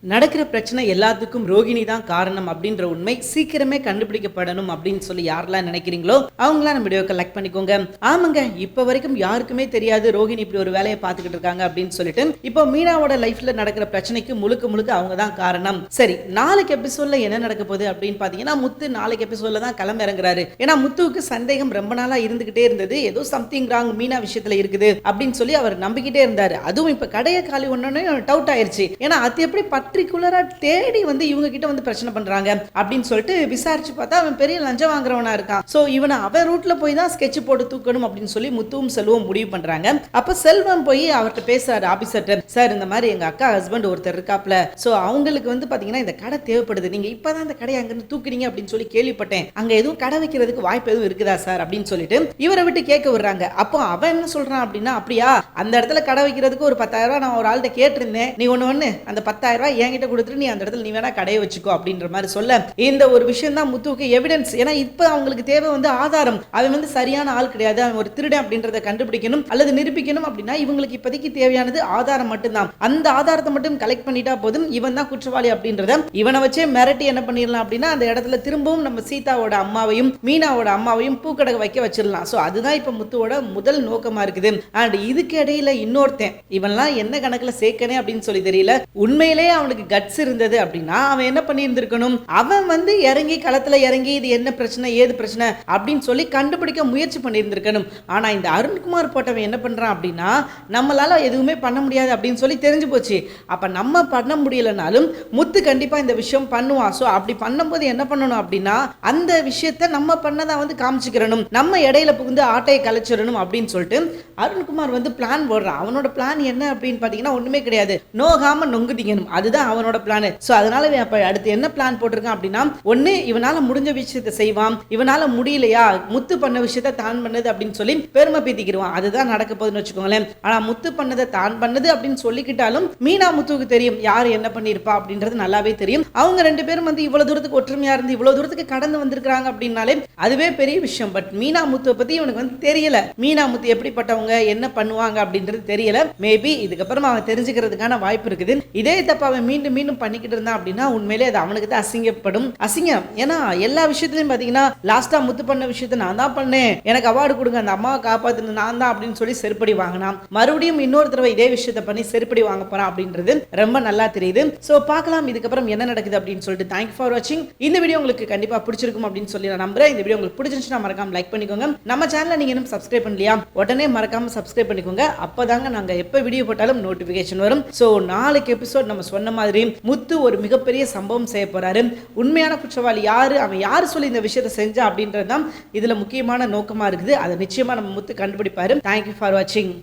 நடக்கிற பிரச்சனை எல்லாத்துக்கும் ரோகிணி தான் காரணம் அப்படின்ற உண்மை சீக்கிரமே கண்டுபிடிக்கப்படணும் அப்படின்னு சொல்லி யாரெல்லாம் நினைக்கிறீங்களோ அவங்களாம் நம்ம வீடியோ கலெக்ட் பண்ணிக்கோங்க. ஆமாங்க, இப்ப வரைக்கும் யாருக்குமே தெரியாது ரோகிணி இப்படி ஒரு வேலையை பார்த்துக்கிட்டு இருக்காங்க அப்படின்னு சொல்லிட்டு இப்போ மீனாவோட லைஃப்ல நடக்கிற பிரச்சனைக்கு முழுக்க முழுக்க அவங்க தான் காரணம். சரி, நாளைக்கு எபிசோட்ல என்ன நடக்க போகுது அப்படின்னு பாத்தீங்கன்னா முத்து நாளைக்கு எபிசோட்ல தான் கிளம்ப இறங்குறாரு. ஏன்னா முத்துவுக்கு சந்தேகம் ரொம்ப நாளா இருந்துகிட்டே இருந்தது, ஏதோ சம்திங் ராங் மீனா விஷயத்துல இருக்குது அப்படின்னு சொல்லி அவர் நம்பிக்கிட்டே இருந்தாரு. அதுவும் இப்ப கடையை காலி ஒன்னொன்னு டவுட் ஆயிருச்சு. ஏன்னா அது எப்படி பர்டிகுலரா தேடி வந்து இவங்க கிட்ட வந்து பிரச்சனை பண்றாங்க அப்படின்னு சொல்லிட்டு விசாரிச்சு பார்த்தா அவன் பெரிய லஞ்சம் வாங்குறவனா இருக்கான். சோ இவனை அவன் ரூட்ல போய் தான் ஸ்கெட்ச் போட்டு தூக்கணும் அப்படின்னு சொல்லி முத்துவும் செல்வம் முடிவு பண்றாங்க. அப்ப செல்வம் போய் அவர்கிட்ட பேசுறாரு ஆபீசர்ட்ட, சார் இந்த மாதிரி எங்க அக்கா ஹஸ்பண்ட் ஒருத்தர் இருக்காப்ல, சோ அவங்களுக்கு வந்து பாத்தீங்கன்னா இந்த கடை தேவைப்படுது, நீங்க இப்பதான் அந்த கடையை அங்க இருந்து தூக்குறீங்க அப்படின்னு சொல்லி கேள்விப்பட்டேன், அங்க எதுவும் கடை வைக்கிறதுக்கு வாய்ப்பு எதுவும் இருக்குதா சார் அப்படின்னு சொல்லிட்டு இவரை விட்டு கேட்க விடுறாங்க. அப்போ அவன் என்ன சொல்றான் அப்படின்னா, அப்படியா அந்த இடத்துல கடை வைக்கிறதுக்கு ஒரு 10,000 ரூபாய் நான் ஒரு ஆள்கிட்ட கேட்டிருந்தேன், நீ ஒண்ணு அந்த 10,000 ரூபாய் என்கிட்ட கொடுத்துட்டு நீ அந்த இடத்துல நீ வேணா கடையை வச்சுக்கோ அப்படின்ற மாதிரி சொல்ல, இந்த ஒரு விஷயம் தான் முத்துவுக்கு எவிடன்ஸ். ஏன்னா இப்ப அவங்களுக்கு தேவை வந்து ஆதாரம். அவன் வந்து சரியான ஆள் கிடையாது, அவன் ஒரு திருடன் அப்படின்றத கண்டுபிடிக்கணும் அல்லது நிரூபிக்கணும் அப்படின்னா இவங்களுக்கு இப்போதைக்கு தேவையானது ஆதாரம் மட்டும்தான். அந்த ஆதாரத்தை மட்டும் கலெக்ட் பண்ணிட்டா போதும், இவன் தான் குற்றவாளி அப்படின்றத இவனை வச்சே மிரட்டி என்ன பண்ணிடலாம் அப்படின்னா அந்த இடத்துல திரும்பவும் நம்ம சீதாவோட அம்மாவையும் மீனாவோட அம்மாவையும் பூக்கடை வைக்க வச்சிடலாம். சோ அதுதான் இப்ப முத்துவோட முதல் நோக்கமா இருக்குது. அண்ட் இதுக்கு இடையில இன்னொருத்தன் இவன்லாம் என்ன கணக்குல சேர்க்கனே அப்படின்னு சொல்லி தெரியல. உண்மையிலே அவனுக்கு கட்ஸ் இருந்தது அப்படின்னா அவன் என்ன பண்ணி இருந்திருக்கணும், அவன் வந்து இறங்கி களத்துல இறங்கி இது என்ன பிரச்சனை ஏது பிரச்சனை அப்படின்னு சொல்லி கண்டுபிடிக்க முயற்சி பண்ணி இருந்திருக்கணும். ஆனா இந்த அருண்குமார் போட்டவன் என்ன பண்றான் அப்படின்னா நம்மளால எதுவுமே பண்ண முடியாது அப்படின்னு சொல்லி தெரிஞ்சு போச்சு. அப்ப நம்ம பண்ண முடியலனாலும் முத்து கண்டிப்பா இந்த விஷயம் பண்ணுவான். சோ அப்படி பண்ணும்போது என்ன பண்ணணும் அப்படின்னா அந்த விஷயத்த நம்ம பண்ணதா வந்து காமிச்சுக்கிறணும், நம்ம இடையில புகுந்து ஆட்டையை கலைச்சிடணும் அப்படின்னு சொல்லிட்டு அருண்குமார் வந்து பிளான் போடுறான். அவனோட பிளான் என்ன அப்படின்னு பாத்தீங்கன்னா ஒண்ணுமே கிடையாது, நோகாம நொங்குதிங்கணும், அதுதான் அவனோட பிளான். சோ அதனால அடுத்து என்ன பிளான் போட்டிருக்கான் அப்படின்னா, ஒண்ணு இவனால முடிஞ்ச விஷயத்தை செய்வான், இவனால முடியலையா முத்து பண்ண விஷயத்தை தான் பண்ணது அப்படின்னு சொல்லி பெருமை பீத்திக்கிடுவான். அதுதான் நடக்க போகுதுன்னு வச்சுக்கோங்களேன். ஆனா முத்து பண்ணதை தான் பண்ணது அப்படின்னு சொல்லிக்கிட்டாலும் மீனா முத்துவுக்கு தெரியும் யாரு என்ன பண்ணிருப்பா அப்படின்றது நல்லாவே தெரியும். அவங்க ரெண்டு பேரும் வந்து இவ்வளவு தூரத்துக்கு ஒற்றுமையா இருந்து இவ்வளவு தூரத்துக்கு கடந்து வந்திருக்காங்க அப்படின்னாலே அதுவே பெரிய விஷயம். பட் மீனா முத்துவை பத்தி இவனுக்கு வந்து தெரியல, மீனா முத்து எப்படிப்பட்டவங்க என்ன பண்ணுவாங்க அப்படின்றது தெரியல. மேபி இதுக்கப்புறம் அவன் தெரிஞ்சுக்கிறதுக்கான வாய்ப்பு இருக்குது. இதே தப்ப அவன் மீண்டும் மீண்டும் பண்ணிக்கிட்டு இருந்தான் அப்படின்னா உண்மையிலே அது அவனுக்கு தான் அசிங்கப்படும், அசிங்கம். ஏன்னா எல்லா விஷயத்திலையும் பாத்தீங்கன்னா லாஸ்டா முத்து பண்ண விஷயத்தை நான் தான் பண்ணேன், எனக்கு அவார்டு கொடுங்க, அந்த அம்மாவை காப்பாத்துன நான் தான் அப்படின்னு சொல்லி செருப்படி வாங்கினான். மறுபடியும் இன்னொரு தடவை இதே விஷயத்தை பண்ணி செருப்படி வாங்க போறான் அப்படின்றது ரொம்ப நல்லா தெரியுது. சோ பார்க்கலாம் இதுக்கப்புறம் என்ன நடக்குது அப்படின்னு சொல்லிட்டு. தேங்க்யூ ஃபார் வாட்சிங். இந்த வீடியோ உங்களுக்கு கண்டிப்பா பிடிச்சிருக்கும் அப்படின்னு சொல்லி நான் நம்புறேன். இந்த வீடியோ உங்களுக்கு பிடிச்சிருந்துச்சுன்னா மறக்காம லைக் பண்ணிக்கோங்க. நம்ம சேனலை நீங்க இன்னும் சப்ஸ்கிரைப் பண்ணலையா உடனே மறக்காம சப்ஸ்கிரைப் பண்ணிக்கோங்க. அப்பதாங்க நாங்க எப்ப வீடியோ போட்டாலும் நோட்டிபிகேஷன் வரும். சோ நாளைக்கு எபிசோட் நம்ம சொன்ன மாதிரி முத்து ஒரு மிகப்பெரிய சம்பவம் செய்ய போறாரு. உண்மையான குற்றவாளி யாரு, அவன் யாரு சொல்லி இந்த விஷயத்தை செஞ்சா அப்படின்றதுதான் இதுல முக்கியமான நோக்கமா இருக்குது. அதை நிச்சயமா நம்ம முத்து கண்டுபிடிப்பாரு. தேங்க்யூ ஃபார் வாட்சிங்.